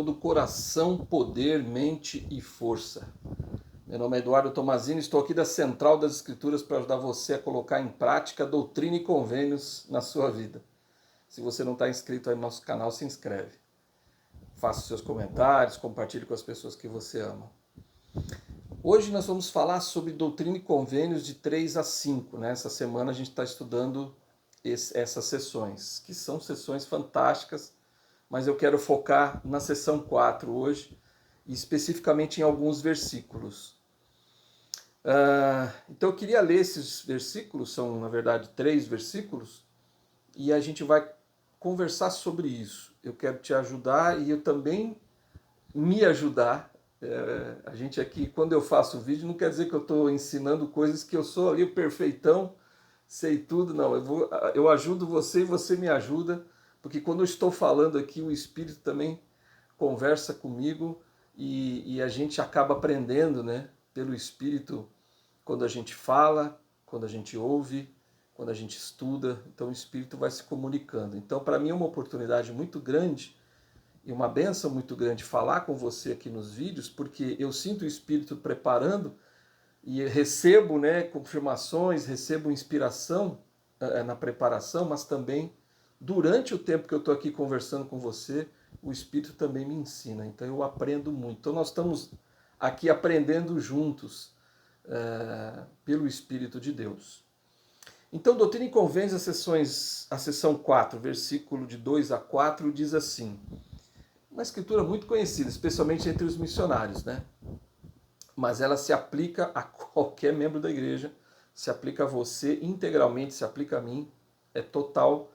do coração, poder, mente e força. Meu nome é Eduardo Tomazini, estou aqui da Central das Escrituras para ajudar você a colocar em prática a doutrina e convênios na sua vida. Se você não está inscrito aí no nosso canal, se inscreve. Faça os seus comentários, compartilhe com as pessoas que você ama. Hoje nós vamos falar sobre doutrina e convênios de 3 a 5. Essa semana a gente está estudando essas sessões, que são sessões fantásticas, mas eu quero focar na sessão 4 hoje, e especificamente em alguns versículos. Então eu queria ler esses versículos, são na verdade 3 versículos, e a gente vai conversar sobre isso. Eu quero te ajudar e eu também me ajudar. A gente aqui, quando eu faço vídeo, não quer dizer que eu estou ensinando coisas que eu sou ali o perfeitão, sei tudo, não. Eu ajudo você e você me ajuda, porque quando eu estou falando aqui, o Espírito também conversa comigo e a gente acaba aprendendo, né, pelo Espírito, quando a gente fala, quando a gente ouve, quando a gente estuda. Então o Espírito vai se comunicando. Então, para mim é uma oportunidade muito grande e uma bênção muito grande falar com você aqui nos vídeos, porque eu sinto o Espírito preparando e recebo, né, confirmações, recebo inspiração na preparação, mas também durante o tempo que eu estou aqui conversando com você, o Espírito também me ensina. Então eu aprendo muito. Então nós estamos aqui aprendendo juntos pelo Espírito de Deus. Então, Doutrina e Convênios, a sessão 4, versículo de 2 a 4, diz assim: uma escritura muito conhecida, especialmente entre os missionários, né? Mas ela se aplica a qualquer membro da igreja, se aplica a você integralmente, se aplica a mim, é total,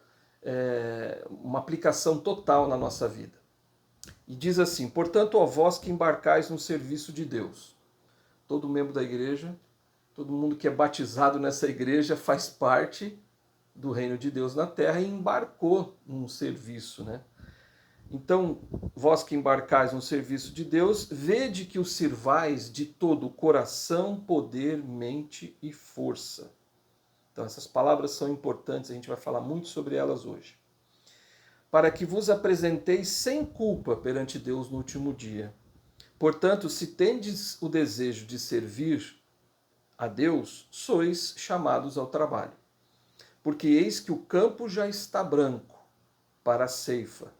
uma aplicação total na nossa vida. E diz assim: portanto, ó vós que embarcais no serviço de Deus. Todo membro da igreja, todo mundo que é batizado nessa igreja faz parte do reino de Deus na terra e embarcou num serviço, né? Então, vós que embarcais no serviço de Deus, vede que o sirvais de todo o coração, poder, mente e força. Então, essas palavras são importantes, a gente vai falar muito sobre elas hoje. Para que vos apresenteis sem culpa perante Deus no último dia. Portanto, se tendes o desejo de servir a Deus, sois chamados ao trabalho. Porque eis que o campo já está branco para a ceifa.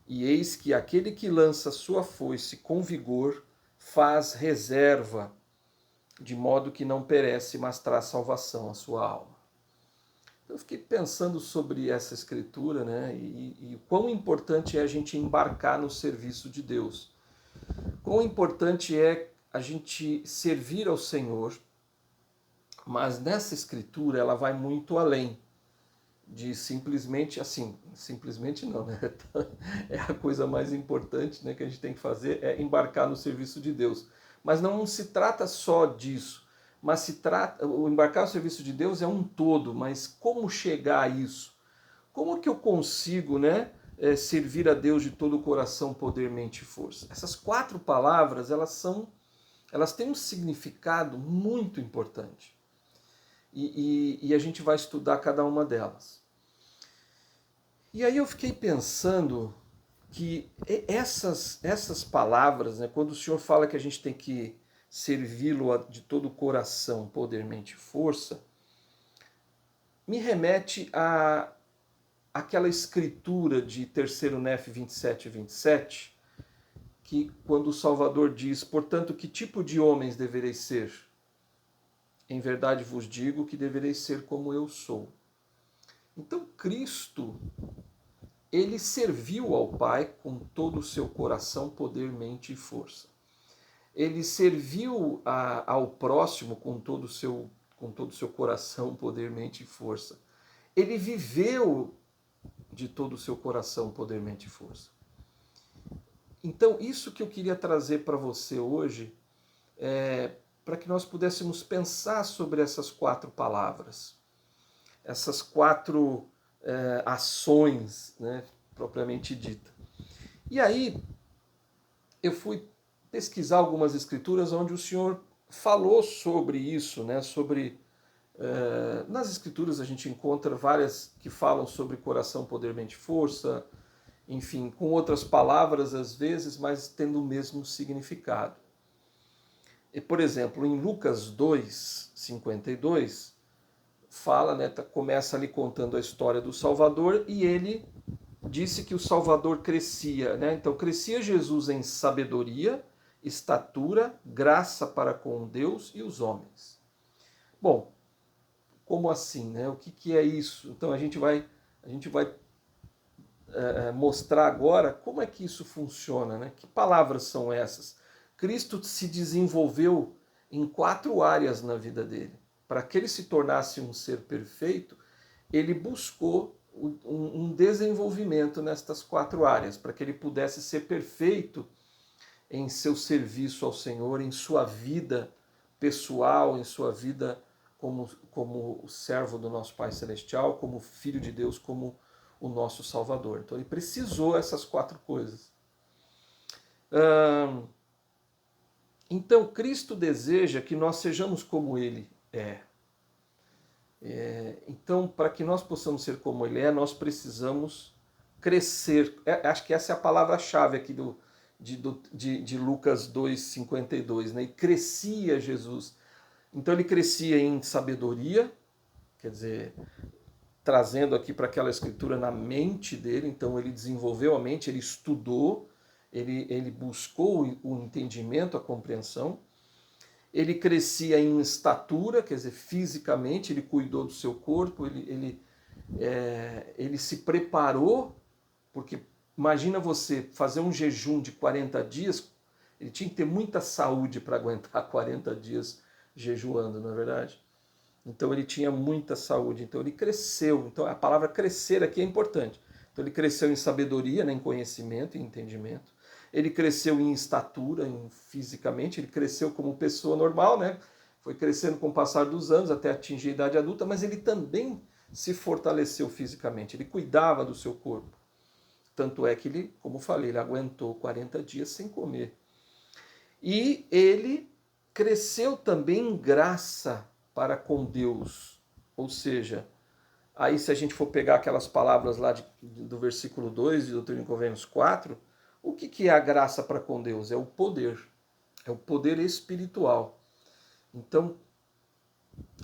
E eis que aquele que lança sua foice com vigor faz reserva, de modo que não perece, mas traz salvação à sua alma. Eu fiquei pensando sobre essa escritura, né? E quão importante é a gente embarcar no serviço de Deus. Quão importante é a gente servir ao Senhor, mas nessa escritura ela vai muito além de simplesmente assim, simplesmente não, né? É a coisa mais importante, né, que a gente tem que fazer, é embarcar no serviço de Deus. Mas não se trata só disso, mas se trata, o embarcar no serviço de Deus é um todo, mas como chegar a isso? Como que eu consigo, né, servir a Deus de todo o coração, poder, mente e força? Essas 4 palavras, elas têm um significado muito importante. E a gente vai estudar cada uma delas. E aí eu fiquei pensando que essas palavras, né, quando o Senhor fala que a gente tem que servi-lo de todo o coração, poder, mente e força, me remete a aquela escritura de 3º Nef 27 e 27, que quando o Salvador diz: portanto, que tipo de homens devereis ser? Em verdade vos digo que devereis ser como eu sou. Então Cristo, ele serviu ao Pai com todo o seu coração, poder, mente e força. Ele serviu ao próximo com todo o seu coração, poder, mente e força. Ele viveu de todo o seu coração, poder, mente e força. Então, isso que eu queria trazer para você hoje, para que nós pudéssemos pensar sobre essas 4 palavras, essas 4 ações, né, propriamente dita. E aí eu fui pesquisar algumas escrituras onde o Senhor falou sobre isso, né, sobre nas escrituras a gente encontra várias que falam sobre coração, poder, mente e força, enfim, com outras palavras às vezes, mas tendo o mesmo significado. E, por exemplo, em Lucas 2:52, fala, né, começa ali contando a história do Salvador, e ele disse que o Salvador crescia, né? Então crescia Jesus em sabedoria, estatura, graça para com Deus e os homens. Bom, como assim, né? O que é isso? Então a gente vai mostrar agora como é que isso funciona, né? Que palavras são essas? Cristo se desenvolveu em 4 áreas na vida dele. Para que ele se tornasse um ser perfeito, ele buscou um desenvolvimento nestas 4 áreas, para que ele pudesse ser perfeito em seu serviço ao Senhor, em sua vida pessoal, em sua vida como servo do nosso Pai Celestial, como filho de Deus, como o nosso Salvador. Então ele precisou essas 4 coisas. Então Cristo deseja que nós sejamos como Ele é. Então, para que nós possamos ser como Ele é, nós precisamos crescer. Acho que essa é a palavra-chave aqui de Lucas 2:52, né? E crescia Jesus. Então ele crescia em sabedoria, quer dizer, trazendo aqui para aquela escritura na mente dele. Então ele desenvolveu a mente, ele estudou, ele buscou o entendimento, a compreensão. Ele crescia em estatura, quer dizer, fisicamente, ele cuidou do seu corpo, ele se preparou, porque imagina você fazer um jejum de 40 dias, ele tinha que ter muita saúde para aguentar 40 dias jejuando, não é verdade? Então ele tinha muita saúde, então ele cresceu. Então a palavra crescer aqui é importante. Então ele cresceu em sabedoria, né, em conhecimento e entendimento. Ele cresceu em estatura, fisicamente, ele cresceu como pessoa normal, né? Foi crescendo com o passar dos anos até atingir a idade adulta, mas ele também se fortaleceu fisicamente, ele cuidava do seu corpo. Tanto é que ele, como falei, ele aguentou 40 dias sem comer. E ele cresceu também em graça para com Deus. Ou seja, aí se a gente for pegar aquelas palavras lá do versículo 2 de Doutrina e Convênios 4, o que é a graça para com Deus? É o poder espiritual. Então,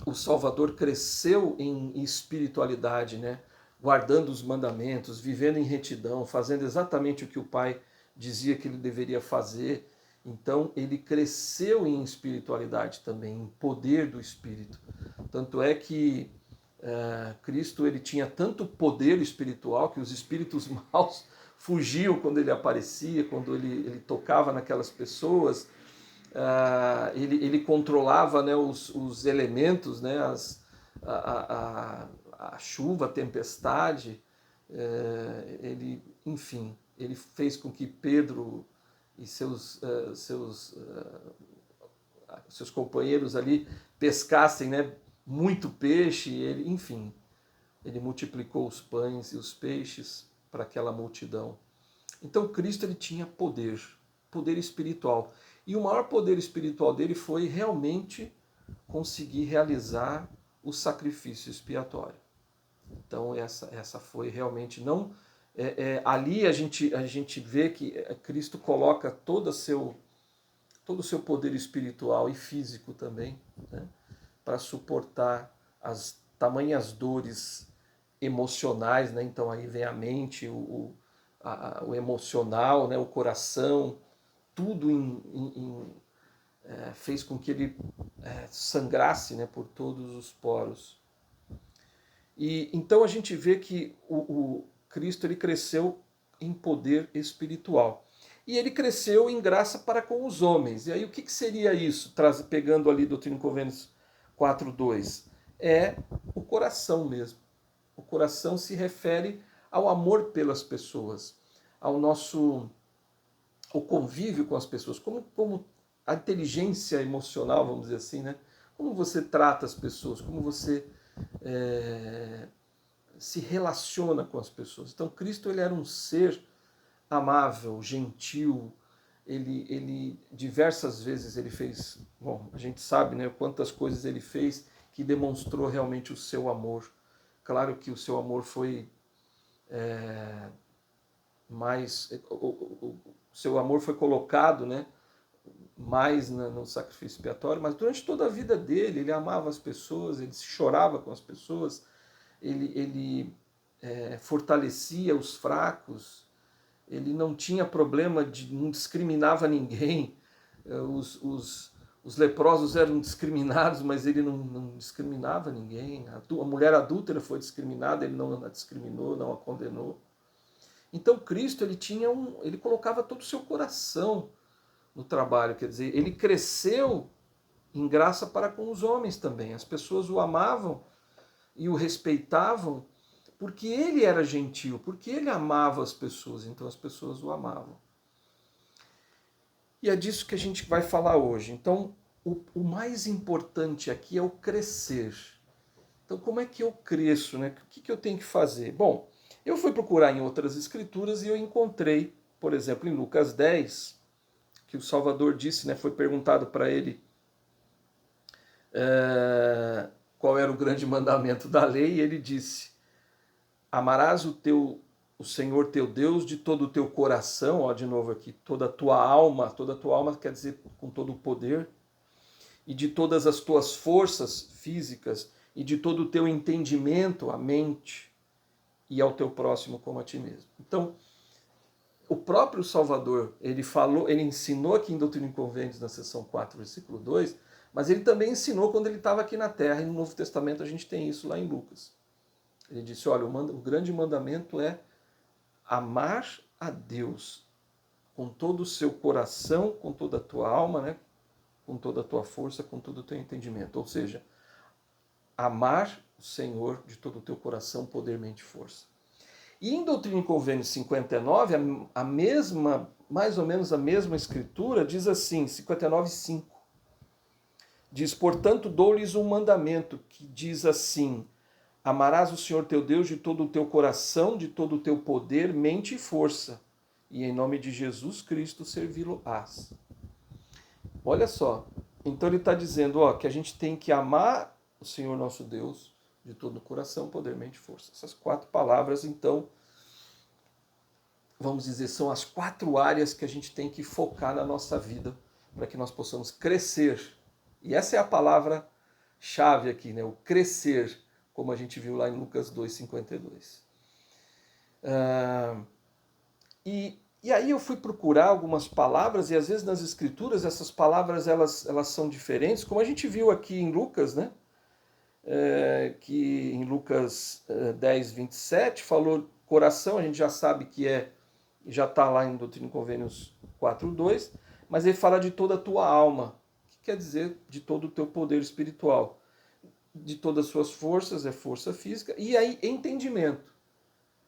o Salvador cresceu em espiritualidade, né? Guardando os mandamentos, vivendo em retidão, fazendo exatamente o que o Pai dizia que ele deveria fazer. Então ele cresceu em espiritualidade também, em poder do Espírito. Tanto é que Cristo ele tinha tanto poder espiritual que os espíritos maus fugiam quando ele aparecia, quando ele tocava naquelas pessoas. Ele controlava, né, os elementos, né, a chuva, a tempestade. Enfim, ele fez com que Pedro e seus companheiros ali pescassem, né, muito peixe. Enfim, ele multiplicou os pães e os peixes para aquela multidão. Então Cristo ele tinha poder espiritual. E o maior poder espiritual dele foi realmente conseguir realizar o sacrifício expiatório. Então essa foi realmente não ali a gente vê que Cristo coloca todo o seu poder espiritual e físico também, né, para suportar as tamanhas dores emocionais, né? Então aí vem a mente, o emocional, né? O coração, tudo fez com que ele sangrasse, né, por todos os poros. E então a gente vê que o Cristo ele cresceu em poder espiritual. E ele cresceu em graça para com os homens. E aí o que seria isso? Pegando ali Doutrina e Convênios 4:2. É o coração mesmo. O coração se refere ao amor pelas pessoas, ao nosso o convívio com as pessoas, como a inteligência emocional, vamos dizer assim, né? Como você trata as pessoas, como você se relaciona com as pessoas. Então Cristo ele era um ser amável, gentil. Ele diversas vezes ele fez, bom, a gente sabe, né, quantas coisas ele fez que demonstrou realmente o seu amor. Claro que o seu amor foi mais o seu amor foi colocado, né, mais no sacrifício expiatório, mas durante toda a vida dele, ele amava as pessoas, ele chorava com as pessoas, ele fortalecia os fracos, ele não tinha problema não discriminava ninguém, os leprosos eram discriminados, mas ele não discriminava ninguém, a mulher adúltera foi discriminada, ele não a discriminou, não a condenou. Então Cristo ele colocava todo o seu coração no trabalho, quer dizer, ele cresceu em graça para com os homens também. As pessoas o amavam e o respeitavam porque ele era gentil, porque ele amava as pessoas, então as pessoas o amavam. E é disso que a gente vai falar hoje. Então, o mais importante aqui é o crescer. Então, como é que eu cresço, né? O que eu tenho que fazer? Bom, eu fui procurar em outras escrituras e eu encontrei, por exemplo, em Lucas 10, que o Salvador disse, né? Foi perguntado para ele qual era o grande mandamento da lei, e ele disse: amarás o Senhor teu Deus de todo o teu coração, ó, de novo aqui, toda a tua alma quer dizer com todo o poder, e de todas as tuas forças físicas, e de todo o teu entendimento, a mente, e ao teu próximo como a ti mesmo. Então, o próprio Salvador, ele ensinou aqui em Doutrina e Convênios, na seção 4, versículo 2, mas ele também ensinou quando ele estava aqui na Terra, e no Novo Testamento a gente tem isso lá em Lucas. Ele disse, olha, o grande mandamento é amar a Deus com todo o seu coração, com toda a tua alma, né? Com toda a tua força, com todo o teu entendimento. Ou seja, amar o Senhor de todo o teu coração, poder, mente e força. E em Doutrina e Convênios 59, a mesma, mais ou menos a mesma escritura, diz assim, 59:5. Diz, portanto, dou-lhes um mandamento que diz assim: amarás o Senhor teu Deus de todo o teu coração, de todo o teu poder, mente e força, e em nome de Jesus Cristo servi-lo-ás. Olha só, então ele está dizendo, ó, que a gente tem que amar o Senhor nosso Deus de todo o coração, poder, mente e força. Essas 4 palavras, então, vamos dizer, são as 4 áreas que a gente tem que focar na nossa vida para que nós possamos crescer. E essa é a palavra-chave aqui, né? O crescer, como a gente viu lá em Lucas 2:52. E aí eu fui procurar algumas palavras, e às vezes nas escrituras essas palavras elas são diferentes, como a gente viu aqui em Lucas, né? Que em Lucas 10:27 falou coração, a gente já sabe que já está lá em Doutrina e Convênios 4:2, mas ele fala de toda a tua alma, que quer dizer de todo o teu poder espiritual, de todas as suas forças, é força física, e aí entendimento.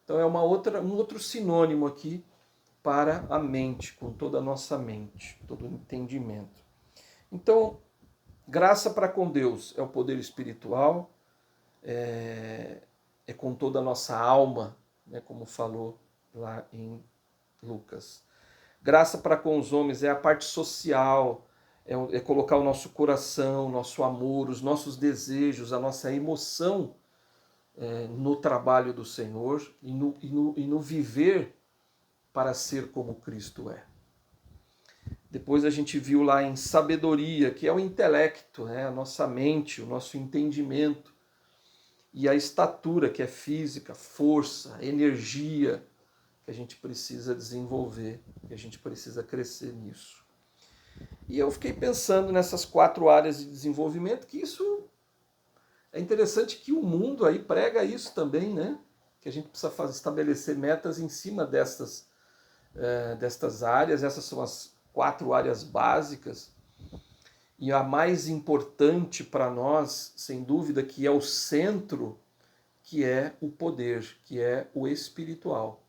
Então é um outro sinônimo aqui para a mente, com toda a nossa mente, todo o entendimento. Então, graça para com Deus é o poder espiritual, é com toda a nossa alma, né, como falou lá em Lucas. Graça para com os homens é a parte social, é colocar o nosso coração, nosso amor, os nossos desejos, a nossa emoção no trabalho do Senhor e no viver para ser como Cristo é. Depois a gente viu lá em sabedoria, que é o intelecto, né? A nossa mente, o nosso entendimento. E a estatura, que é física, força, energia, que a gente precisa desenvolver, que a gente precisa crescer nisso. E eu fiquei pensando nessas 4 áreas de desenvolvimento, que isso é interessante que o mundo aí prega isso também, né? Que a gente precisa estabelecer metas em cima destas áreas. Essas são as 4 áreas básicas. E a mais importante para nós, sem dúvida, que é o centro, que é o poder, que é o espiritual.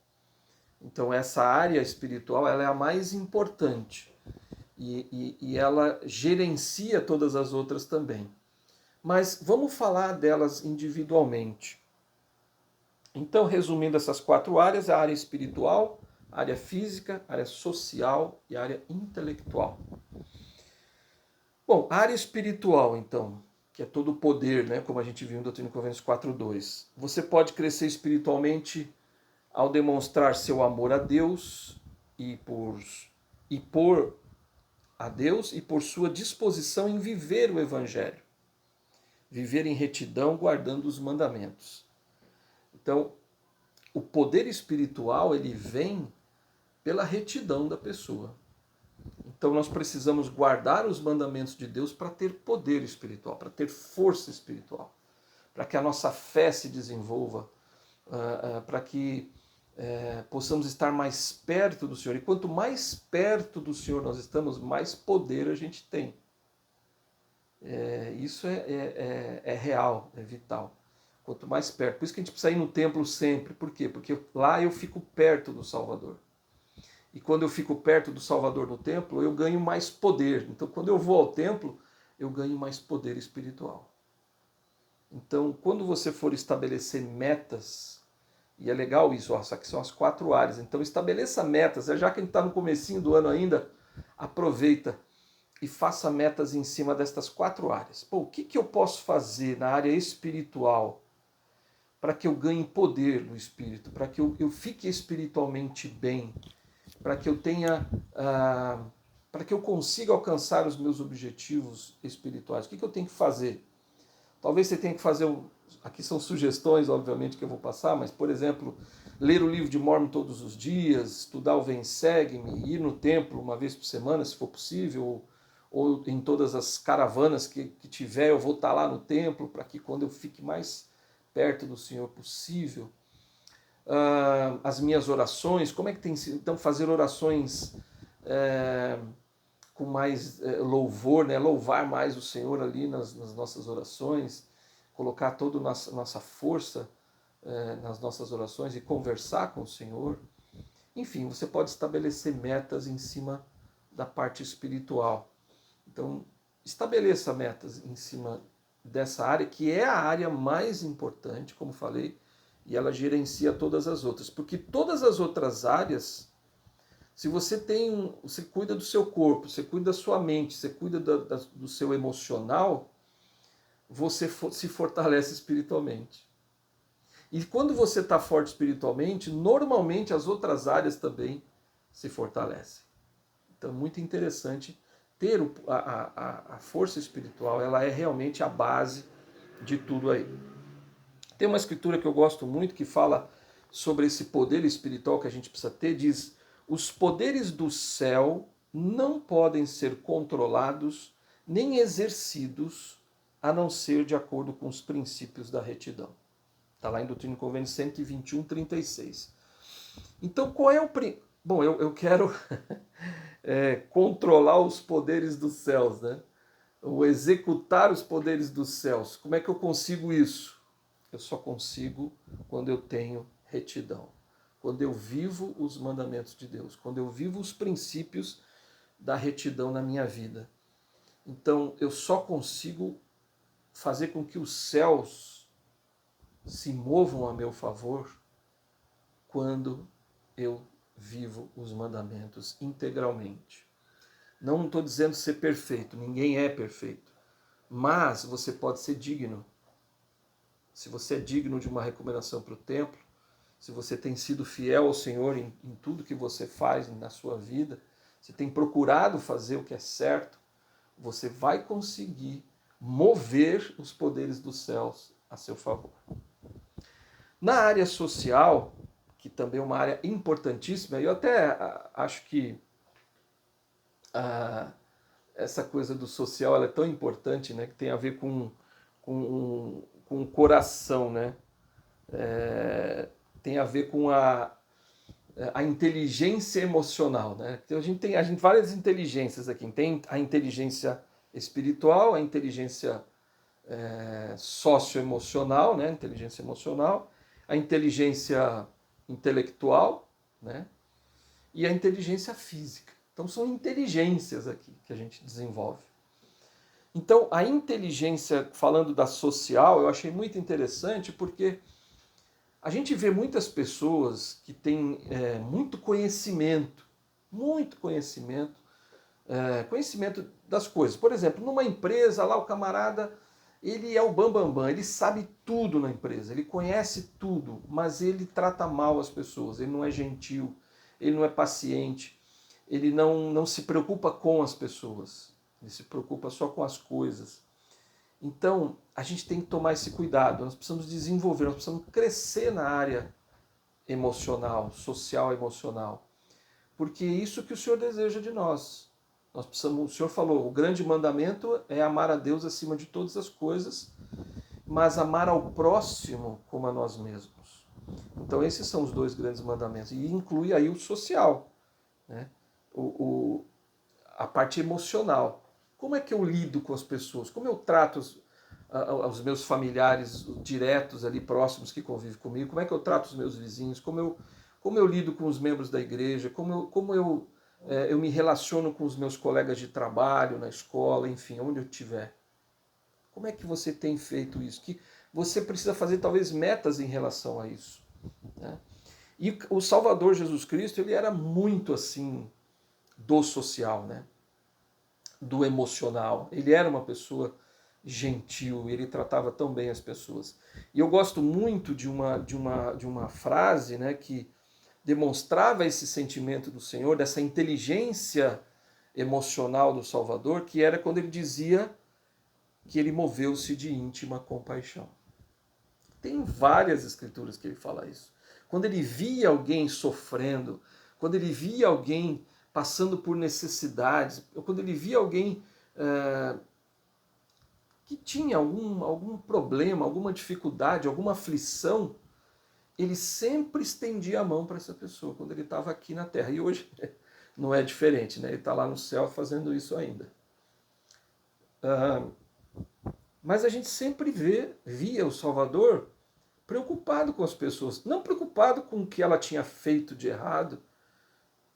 Então essa área espiritual ela é a mais importante e ela gerencia todas as outras também. Mas vamos falar delas individualmente. Então, resumindo essas 4 áreas, a área espiritual, a área física, a área social e a área intelectual. Bom, a área espiritual, então, que é todo o poder, né, como a gente viu em Doutrina e Convênios 4:2. Você pode crescer espiritualmente ao demonstrar seu amor a Deus e por a Deus e por sua disposição em viver o Evangelho, viver em retidão, guardando os mandamentos. Então, o poder espiritual, ele vem pela retidão da pessoa. Então, nós precisamos guardar os mandamentos de Deus para ter poder espiritual, para ter força espiritual, para que a nossa fé se desenvolva, para que possamos estar mais perto do Senhor. E quanto mais perto do Senhor nós estamos, mais poder a gente tem. Isso é real, é vital. Quanto mais perto. Por isso que a gente precisa ir no templo sempre. Por quê? Porque lá eu fico perto do Salvador. E quando eu fico perto do Salvador no templo, eu ganho mais poder. Então, quando eu vou ao templo, eu ganho mais poder espiritual. Então, quando você for estabelecer metas, e é legal isso, ó, aqui são as 4 áreas. Então, estabeleça metas. Já que a gente está no comecinho do ano ainda, aproveita e faça metas em cima destas 4 áreas. Pô, o que eu posso fazer na área espiritual para que eu ganhe poder no espírito, para que eu fique espiritualmente bem, para que eu tenha, para que eu consiga alcançar os meus objetivos espirituais? O que eu tenho que fazer? Talvez você tenha que fazer, aqui são sugestões, obviamente, que eu vou passar, mas, por exemplo, ler o livro de Mormon todos os dias, estudar o Vem Segue-me, ir no templo uma vez por semana, se for possível, ou em todas as caravanas que tiver, eu vou estar lá no templo, para que quando eu fique mais perto do Senhor possível. As minhas orações, como é que tem sido? Então, fazer orações com mais louvor, né? Louvar mais o Senhor ali nas nossas orações, colocar toda a nossa força nas nossas orações e conversar com o Senhor. Enfim, você pode estabelecer metas em cima da parte espiritual. Então, estabeleça metas em cima dessa área, que é a área mais importante, como falei, e ela gerencia todas as outras. Porque todas as outras áreas, se você você cuida do seu corpo, você cuida da sua mente, você cuida do seu emocional, você se fortalece espiritualmente. E quando você está forte espiritualmente, normalmente as outras áreas também se fortalecem. Então, muito interessante ter a força espiritual, ela é realmente a base de tudo aí. Tem uma escritura que eu gosto muito que fala sobre esse poder espiritual que a gente precisa ter, diz: os poderes do céu não podem ser controlados nem exercidos a não ser de acordo com os princípios da retidão. Está lá em Doutrina e Convênios 121:36. Então, qual é o... Bom, eu quero controlar os poderes dos céus, né? Ou executar os poderes dos céus. Como é que eu consigo isso? Eu só consigo quando eu tenho retidão. Quando eu vivo os mandamentos de Deus. Quando eu vivo os princípios da retidão na minha vida. Então, eu só consigo fazer com que os céus se movam a meu favor quando eu vivo os mandamentos integralmente. Não estou dizendo ser perfeito, ninguém é perfeito, mas você pode ser digno. Se você é digno de uma recomendação para o templo, se você tem sido fiel ao Senhor em tudo que você faz na sua vida, se tem procurado fazer o que é certo, você vai conseguir mover os poderes dos céus a seu favor. Na área social, que também é uma área importantíssima, eu até acho que essa coisa do social ela é tão importante, né, que tem a ver com o coração, né? Tem a ver com a inteligência emocional, né? Então, a gente tem várias inteligências aqui. Tem a inteligência espiritual, a inteligência socioemocional, né? Inteligência emocional, a inteligência intelectual, né? E a inteligência física. Então são inteligências aqui que a gente desenvolve. Então a inteligência, falando da social, eu achei muito interessante porque a gente vê muitas pessoas que têm muito conhecimento das coisas. Por exemplo, numa empresa lá o camarada Ele é o bambambam, bam, bam, ele sabe tudo na empresa, ele conhece tudo, mas ele trata mal as pessoas, ele não é gentil, ele não é paciente, ele não se preocupa com as pessoas, ele se preocupa só com as coisas. Então, a gente tem que tomar esse cuidado, nós precisamos desenvolver, nós precisamos crescer na área emocional, social emocional, porque é isso que o Senhor deseja de nós. Nós precisamos, o Senhor falou, o grande mandamento é amar a Deus acima de todas as coisas, mas amar ao próximo como a nós mesmos. Então esses são os dois grandes mandamentos, e inclui aí o social, né? A parte emocional. Como é que eu lido com as pessoas? Como eu trato os meus familiares diretos ali, próximos, que convivem comigo? Como é que eu trato os meus vizinhos? Como eu lido com os membros da igreja? Eu me relaciono com os meus colegas de trabalho, na escola, enfim, onde eu estiver? Como é que você tem feito isso? Que você precisa fazer talvez metas em relação a isso, né? E o Salvador Jesus Cristo, ele era muito assim do social, né? Do emocional. Ele era uma pessoa gentil, ele tratava tão bem as pessoas. E eu gosto muito de uma frase, né, que demonstrava esse sentimento do Senhor, dessa inteligência emocional do Salvador, que era quando ele dizia que ele moveu-se de íntima compaixão. Tem várias escrituras que ele fala isso. Quando ele via alguém sofrendo, quando ele via alguém passando por necessidades, ou quando ele via alguém que tinha algum problema, alguma dificuldade, alguma aflição, ele sempre estendia a mão para essa pessoa quando ele estava aqui na terra. E hoje não é diferente, né? Ele está lá no céu fazendo isso ainda. Mas a gente sempre via o Salvador preocupado com as pessoas, não preocupado com o que ela tinha feito de errado,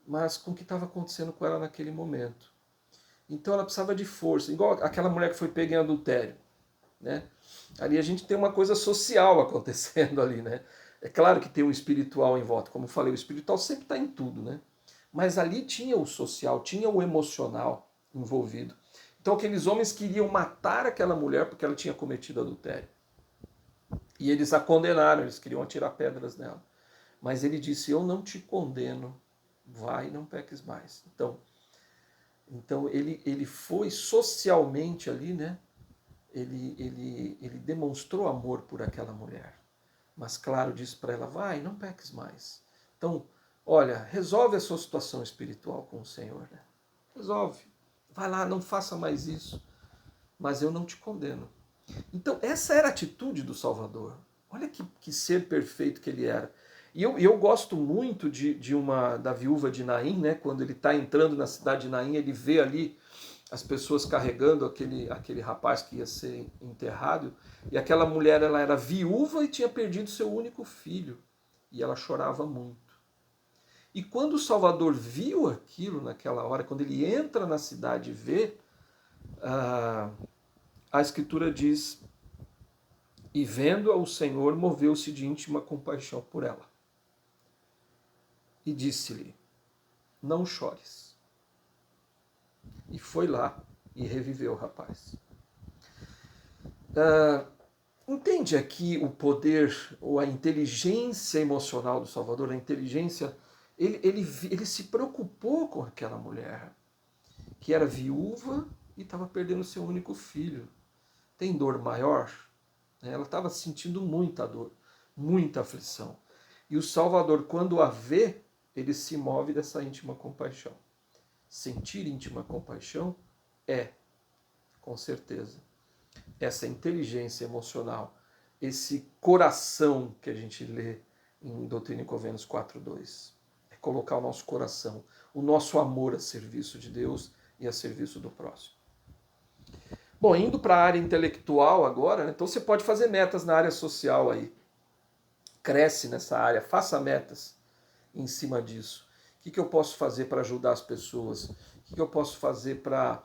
mas com o que estava acontecendo com ela naquele momento. Então ela precisava de força, igual aquela mulher que foi pega em adultério, né? Ali a gente tem uma coisa social acontecendo ali, né? É claro que tem um espiritual em volta, como eu falei, o espiritual sempre está em tudo, né? Mas ali tinha o social, tinha o emocional envolvido. Então aqueles homens queriam matar aquela mulher porque ela tinha cometido adultério. E eles a condenaram, eles queriam atirar pedras nela. Mas ele disse, eu não te condeno, vai e não peques mais. Então ele foi socialmente ali, né? Ele demonstrou amor por aquela mulher. Mas claro, disse para ela, vai, não peques mais. Então, olha, resolve a sua situação espiritual com o Senhor, né? Resolve. Vai lá, não faça mais isso. Mas eu não te condeno. Então, essa era a atitude do Salvador. Olha que ser perfeito que ele era. E eu gosto muito da viúva de Naim, né? Quando ele está entrando na cidade de Naim, ele vê ali as pessoas carregando aquele rapaz que ia ser enterrado, e aquela mulher, ela era viúva e tinha perdido seu único filho, e ela chorava muito. E quando o Salvador viu aquilo naquela hora, quando ele entra na cidade e vê, a Escritura diz, e vendo-a o Senhor, moveu-se de íntima compaixão por ela. E disse-lhe, não chores. E foi lá e reviveu o rapaz. Entende aqui o poder ou a inteligência emocional do Salvador, a inteligência, ele se preocupou com aquela mulher, que era viúva e estava perdendo seu único filho. Tem dor maior? Ela estava sentindo muita dor, muita aflição. E o Salvador, quando a vê, ele se move dessa íntima compaixão. Sentir íntima compaixão é, com certeza, essa inteligência emocional, esse coração que a gente lê em Doutrina e Convênios 4.2. É colocar o nosso coração, o nosso amor a serviço de Deus e a serviço do próximo. Bom, indo para a área intelectual agora, né? Então você pode fazer metas na área social aí. Cresce nessa área, faça metas em cima disso. O que eu posso fazer para ajudar as pessoas? O que eu posso fazer para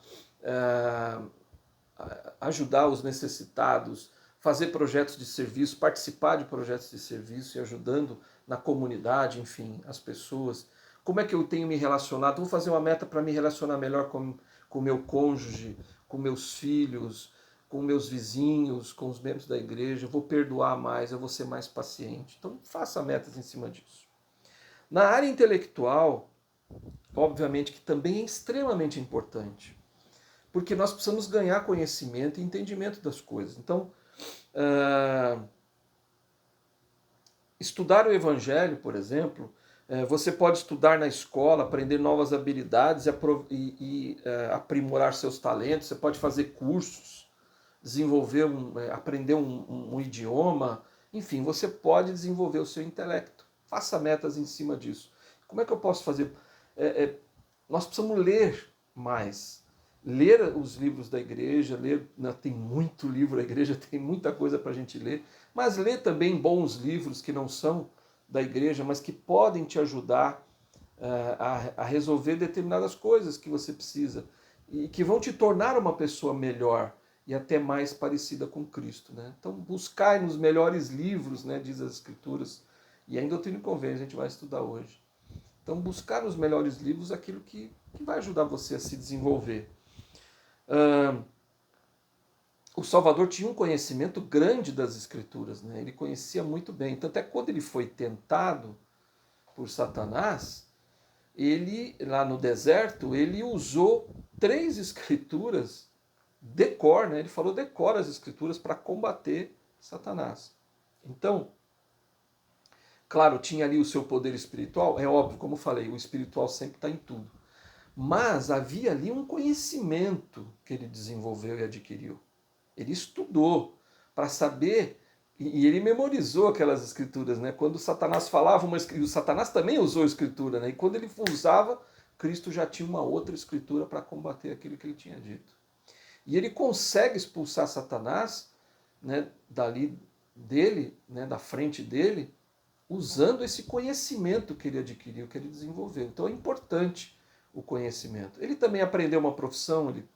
ajudar os necessitados? Fazer projetos de serviço, participar de projetos de serviço e ajudando na comunidade, enfim, as pessoas. Como é que eu tenho me relacionado? Vou fazer uma meta para me relacionar melhor com o meu cônjuge, com meus filhos, com meus vizinhos, com os membros da igreja, eu vou perdoar mais, eu vou ser mais paciente. Então, faça metas em cima disso. Na área intelectual, obviamente que também é extremamente importante, porque nós precisamos ganhar conhecimento e entendimento das coisas. Então, estudar o Evangelho, por exemplo, você pode estudar na escola, aprender novas habilidades e aprimorar seus talentos, você pode fazer cursos, desenvolver aprender um idioma, enfim, você pode desenvolver o seu intelecto. Faça metas em cima disso. Como é que eu posso fazer? Nós precisamos ler mais. Ler os livros da igreja, tem muito livro, a igreja tem muita coisa para a gente ler, mas ler também bons livros que não são da igreja, mas que podem te ajudar a resolver determinadas coisas que você precisa e que vão te tornar uma pessoa melhor e até mais parecida com Cristo. Né? Então, buscai nos melhores livros, né, diz as Escrituras, e ainda Doutrina e Convênio a gente vai estudar hoje. Então, buscar nos melhores livros aquilo que vai ajudar você a se desenvolver. O Salvador tinha um conhecimento grande das Escrituras, né? Ele conhecia muito bem. Tanto é que quando ele foi tentado por Satanás, ele, lá no deserto, ele usou 3 escrituras decor, né? Ele falou decora as escrituras para combater Satanás. Então, claro, tinha ali o seu poder espiritual, é óbvio, como eu falei, o espiritual sempre está em tudo. Mas havia ali um conhecimento que ele desenvolveu e adquiriu. Ele estudou para saber, e ele memorizou aquelas escrituras, né? Quando Satanás falava uma escritura, Satanás também usou a escritura, né? E quando ele usava, Cristo já tinha uma outra escritura para combater aquilo que ele tinha dito. E ele consegue expulsar Satanás, né, dali dele, né, da frente dele, usando esse conhecimento que ele adquiriu, que ele desenvolveu. Então é importante o conhecimento. Ele também aprendeu uma profissão, ele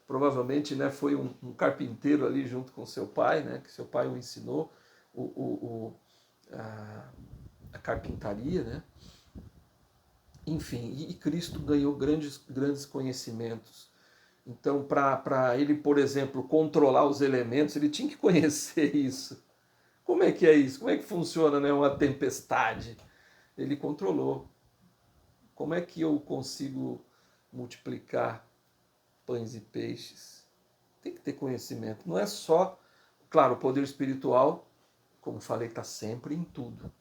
provavelmente, né, foi um carpinteiro ali junto com seu pai, né, que seu pai o ensinou a carpintaria, né? Enfim, e Cristo ganhou grandes conhecimentos. Então, para ele, por exemplo, controlar os elementos, ele tinha que conhecer isso. Como é que é isso? Como é que funciona, né, uma tempestade? Ele controlou. Como é que eu consigo multiplicar pães e peixes? Tem que ter conhecimento. Não é só, claro, o poder espiritual, como falei, está sempre em tudo.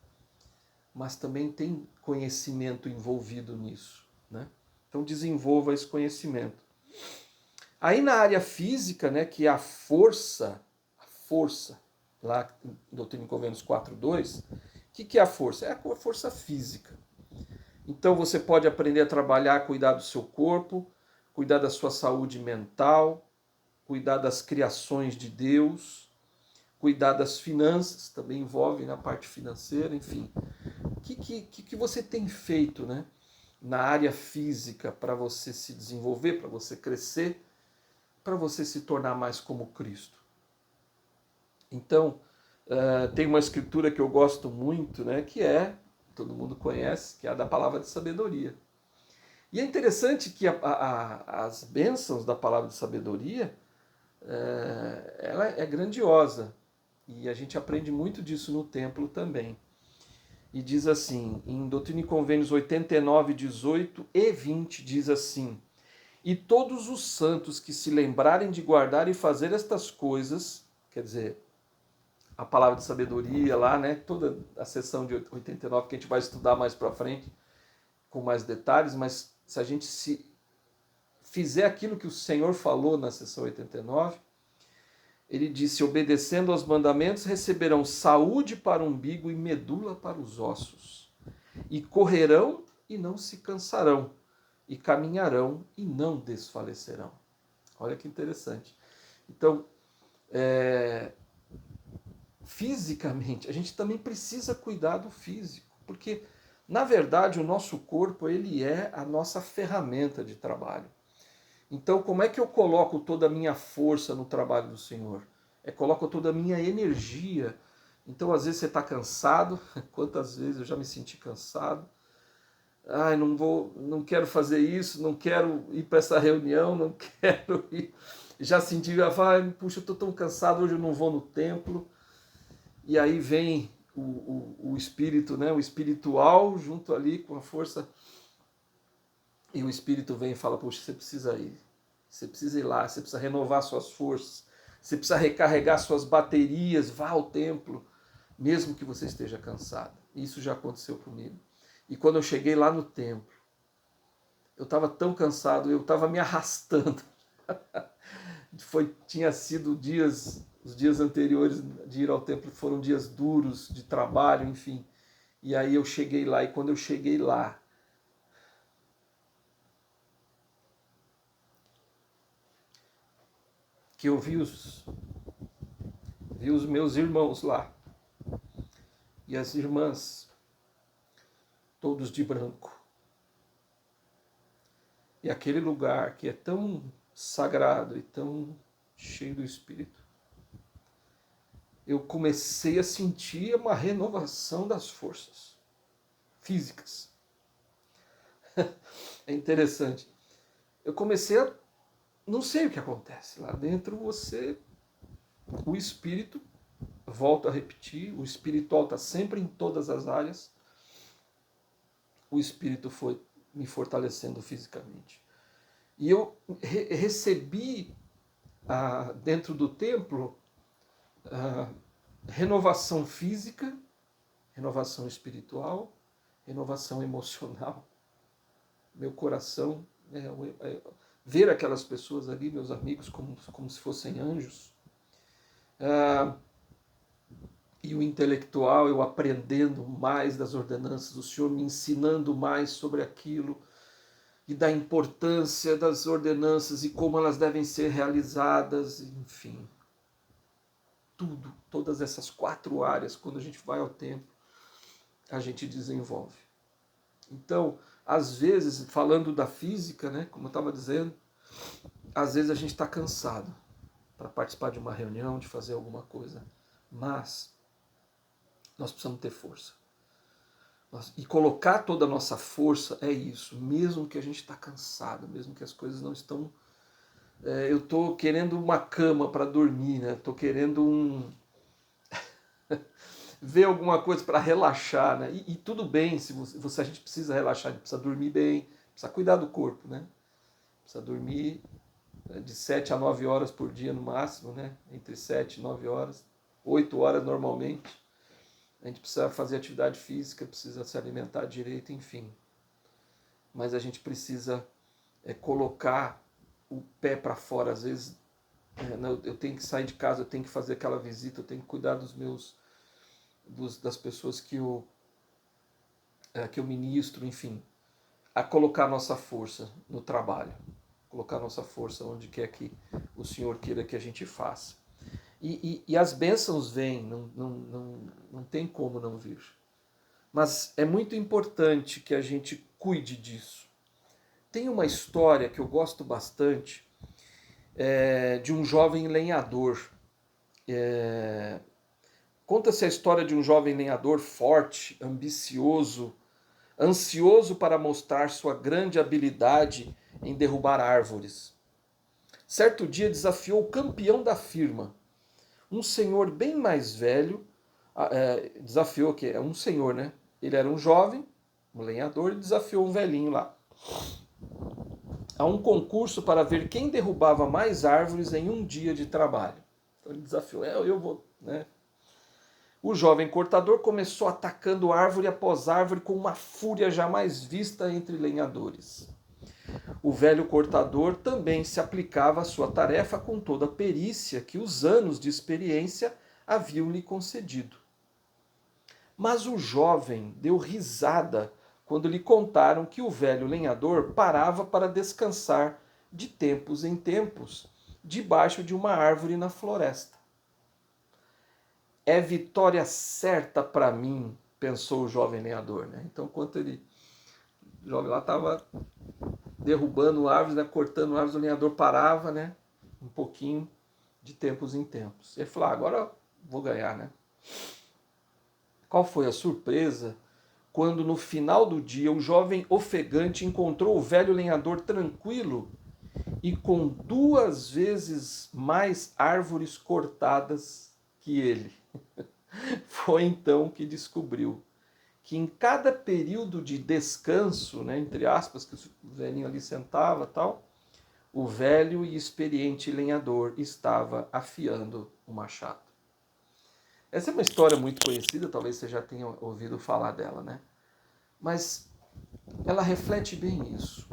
Mas também tem conhecimento envolvido nisso, né? Então desenvolva esse conhecimento. Aí na área física, né, que é a força, lá em Doutrina e Convênios 4.2, o que é a força? É a força física. Então você pode aprender a trabalhar, cuidar do seu corpo, cuidar da sua saúde mental, cuidar das criações de Deus, cuidar das finanças, também envolve na parte financeira, enfim. O que você tem feito, né, na área física para você se desenvolver, para você crescer, para você se tornar mais como Cristo? Então, tem uma escritura que eu gosto muito, né, que todo mundo conhece, que é a da palavra de sabedoria. E é interessante que as bênçãos da palavra de sabedoria, ela é grandiosa. E a gente aprende muito disso no templo também. E diz assim, em Doutrina e Convênios 89, 18 e 20, diz assim: e todos os santos que se lembrarem de guardar e fazer estas coisas, quer dizer, a palavra de sabedoria lá, né? Toda a sessão de 89 que a gente vai estudar mais para frente com mais detalhes, mas se a gente se fizer aquilo que o Senhor falou na sessão 89, ele disse: obedecendo aos mandamentos, receberão saúde para o umbigo e medula para os ossos, e correrão e não se cansarão, e caminharão e não desfalecerão. Olha que interessante. Então, fisicamente, a gente também precisa cuidar do físico, porque, na verdade, o nosso corpo, ele é a nossa ferramenta de trabalho. Então, como é que eu coloco toda a minha força no trabalho do Senhor? Coloco toda a minha energia. Então, às vezes você está cansado. Quantas vezes eu já me senti cansado? Ai, não quero fazer isso, não quero ir para essa reunião, não quero ir. já senti, já falo, puxa, eu estou tão cansado, hoje eu não vou no templo. E aí vem o espírito, né? O espiritual junto ali com a força. E o espírito vem e fala, puxa, você precisa ir. Você precisa ir lá, você precisa renovar suas forças. Você precisa recarregar suas baterias, vá ao templo, mesmo que você esteja cansado. Isso já aconteceu comigo. E quando eu cheguei lá no templo, eu estava tão cansado, eu estava me arrastando. Tinha sido os dias anteriores de ir ao templo foram dias duros de trabalho, enfim. E aí eu cheguei lá, e quando eu cheguei lá, que eu vi os meus irmãos lá, e as irmãs, todos de branco. E aquele lugar que é tão sagrado e tão cheio do Espírito, eu comecei a sentir uma renovação das forças físicas. É interessante. Eu comecei a... Não sei o que acontece. Lá dentro o Espírito, volto a repetir, o espiritual está sempre em todas as áreas. O Espírito foi me fortalecendo fisicamente. E eu recebi dentro do templo renovação física, renovação espiritual, renovação emocional. Meu coração, ver aquelas pessoas ali, meus amigos, como se fossem anjos. E o intelectual, eu aprendendo mais das ordenanças, o Senhor me ensinando mais sobre aquilo, e da importância das ordenanças e como elas devem ser realizadas, enfim. Tudo, todas essas 4 áreas, quando a gente vai ao templo, a gente desenvolve. Então, às vezes, falando da física, né, como eu estava dizendo, às vezes a gente está cansado para participar de uma reunião, de fazer alguma coisa, mas nós precisamos ter força. E colocar toda a nossa força é isso, mesmo que a gente está cansado, mesmo que as coisas não estão... eu estou querendo uma cama para dormir, né? Estou querendo ver alguma coisa para relaxar, né? E tudo bem, se a gente precisa relaxar, a gente precisa dormir bem, precisa cuidar do corpo, né? Precisa dormir de 7 a 9 horas por dia no máximo, né? Entre 7 e 9 horas, 8 horas normalmente. A gente precisa fazer atividade física, precisa se alimentar direito, enfim. Mas a gente precisa colocar o pé para fora. Às vezes eu tenho que sair de casa, eu tenho que fazer aquela visita, eu tenho que cuidar das pessoas que eu ministro, enfim. A colocar nossa força no trabalho. Colocar nossa força onde quer que o Senhor queira que a gente faça. E as bênçãos vêm, não tem como não vir. Mas é muito importante que a gente cuide disso. Tem uma história que eu gosto bastante de um jovem lenhador. Conta-se a história de um jovem lenhador forte, ambicioso, ansioso para mostrar sua grande habilidade em derrubar árvores. Certo dia desafiou o campeão da firma, um senhor bem mais velho, desafiou, que é um senhor, né? Ele era um jovem, um lenhador, e desafiou um velhinho lá a um concurso para ver quem derrubava mais árvores em um dia de trabalho. Então ele desafiou, eu vou, né? O jovem cortador começou atacando árvore após árvore com uma fúria jamais vista entre lenhadores. O velho cortador também se aplicava à sua tarefa com toda a perícia que os anos de experiência haviam lhe concedido. Mas o jovem deu risada quando lhe contaram que o velho lenhador parava para descansar de tempos em tempos debaixo de uma árvore na floresta. É vitória certa para mim, pensou o jovem lenhador, né? Então, enquanto o jovem lá estava derrubando árvores, né, cortando árvores, o lenhador parava, né, um pouquinho, de tempos em tempos. Ele falou, agora vou ganhar, né? Qual foi a surpresa quando no final do dia o jovem ofegante encontrou o velho lenhador tranquilo e com 2 vezes mais árvores cortadas que ele. Foi então que descobriu que em cada período de descanso, né, entre aspas, que o velhinho ali sentava tal, o velho e experiente lenhador estava afiando o machado. Essa é uma história muito conhecida, talvez você já tenha ouvido falar dela, né? Mas ela reflete bem isso.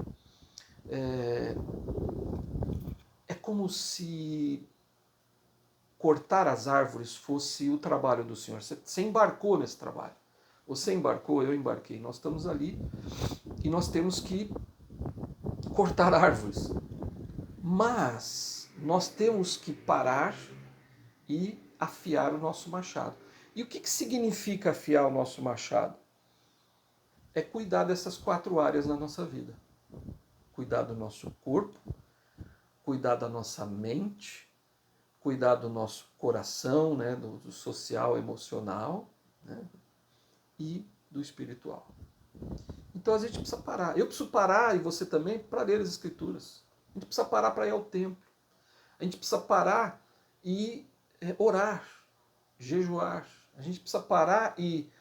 É como se cortar as árvores fosse o trabalho do Senhor. Você embarcou nesse trabalho. Você embarcou, eu embarquei. Nós estamos ali e nós temos que cortar árvores. Mas nós temos que parar e afiar o nosso machado. E o que significa afiar o nosso machado? É cuidar dessas 4 áreas na nossa vida. Cuidar do nosso corpo, cuidar da nossa mente, cuidar do nosso coração, né, do social, emocional, né, e do espiritual. Então a gente precisa parar. Eu preciso parar, e você também, para ler as Escrituras. A gente precisa parar para ir ao templo. A gente precisa parar e orar, jejuar. A gente precisa parar e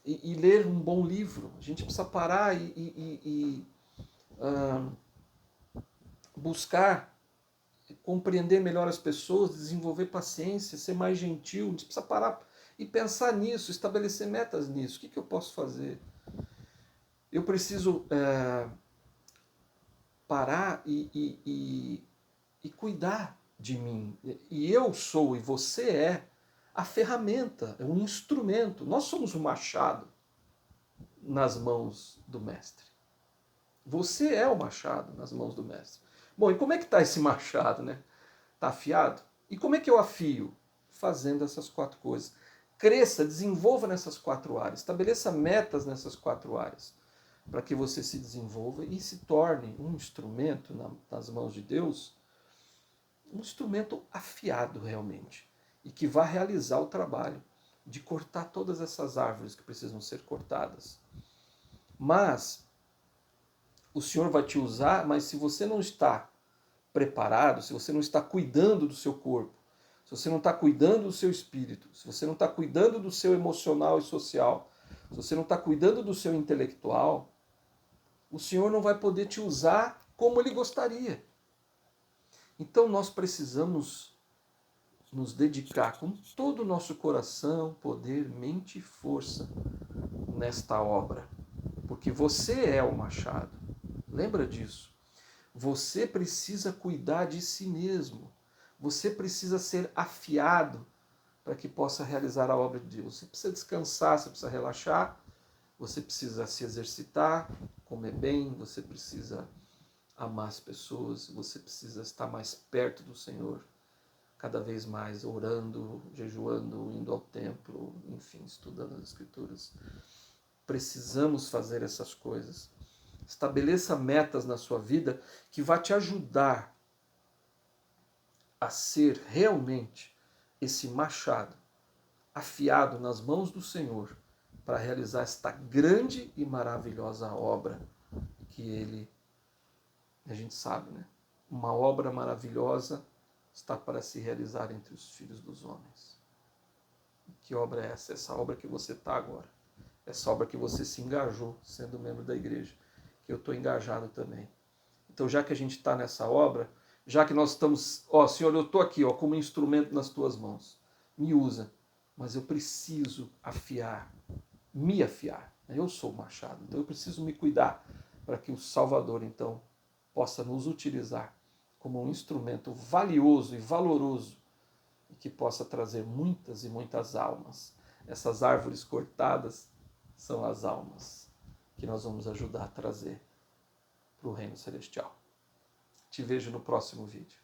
ler um bom livro. A gente precisa parar e buscar compreender melhor as pessoas, desenvolver paciência, ser mais gentil. A gente precisa parar e pensar nisso, estabelecer metas nisso. O que eu posso fazer? Eu preciso parar e cuidar de mim. E eu sou, e você é, a ferramenta, é um instrumento. Nós somos o machado nas mãos do mestre. Você é o machado nas mãos do mestre. Bom, e como é que está esse machado, né? Está afiado? E como é que eu afio? Fazendo essas 4 coisas. Cresça, desenvolva nessas 4 áreas. Estabeleça metas nessas 4 áreas. Para que você se desenvolva e se torne um instrumento nas mãos de Deus, um instrumento afiado realmente. E que vá realizar o trabalho de cortar todas essas árvores que precisam ser cortadas. Mas o Senhor vai te usar, mas se você não está preparado, se você não está cuidando do seu corpo, se você não está cuidando do seu espírito, se você não está cuidando do seu emocional e social, se você não está cuidando do seu intelectual, o Senhor não vai poder te usar como Ele gostaria. Então nós precisamos nos dedicar com todo o nosso coração, poder, mente e força nesta obra. Porque você é o machado. Lembra disso. Você precisa cuidar de si mesmo. Você precisa ser afiado para que possa realizar a obra de Deus. Você precisa descansar, você precisa relaxar, você precisa se exercitar, comer bem, você precisa amar as pessoas, você precisa estar mais perto do Senhor, cada vez mais orando, jejuando, indo ao templo, enfim, estudando as Escrituras. Precisamos fazer essas coisas. Estabeleça metas na sua vida que vai te ajudar a ser realmente esse machado afiado nas mãos do Senhor para realizar esta grande e maravilhosa obra que Ele, a gente sabe, né? Uma obra maravilhosa está para se realizar entre os filhos dos homens. Que obra é essa? Essa obra que você está agora. Essa obra que você se engajou sendo membro da igreja. Que eu estou engajado também. Então, já que a gente está nessa obra, já que nós estamos, Senhor, eu estou aqui, como instrumento nas tuas mãos, me usa, mas eu preciso me afiar. Eu sou o machado, então eu preciso me cuidar para que o Salvador, então, possa nos utilizar como um instrumento valioso e valoroso e que possa trazer muitas e muitas almas. Essas árvores cortadas são as almas que nós vamos ajudar a trazer para o reino celestial. Te vejo no próximo vídeo.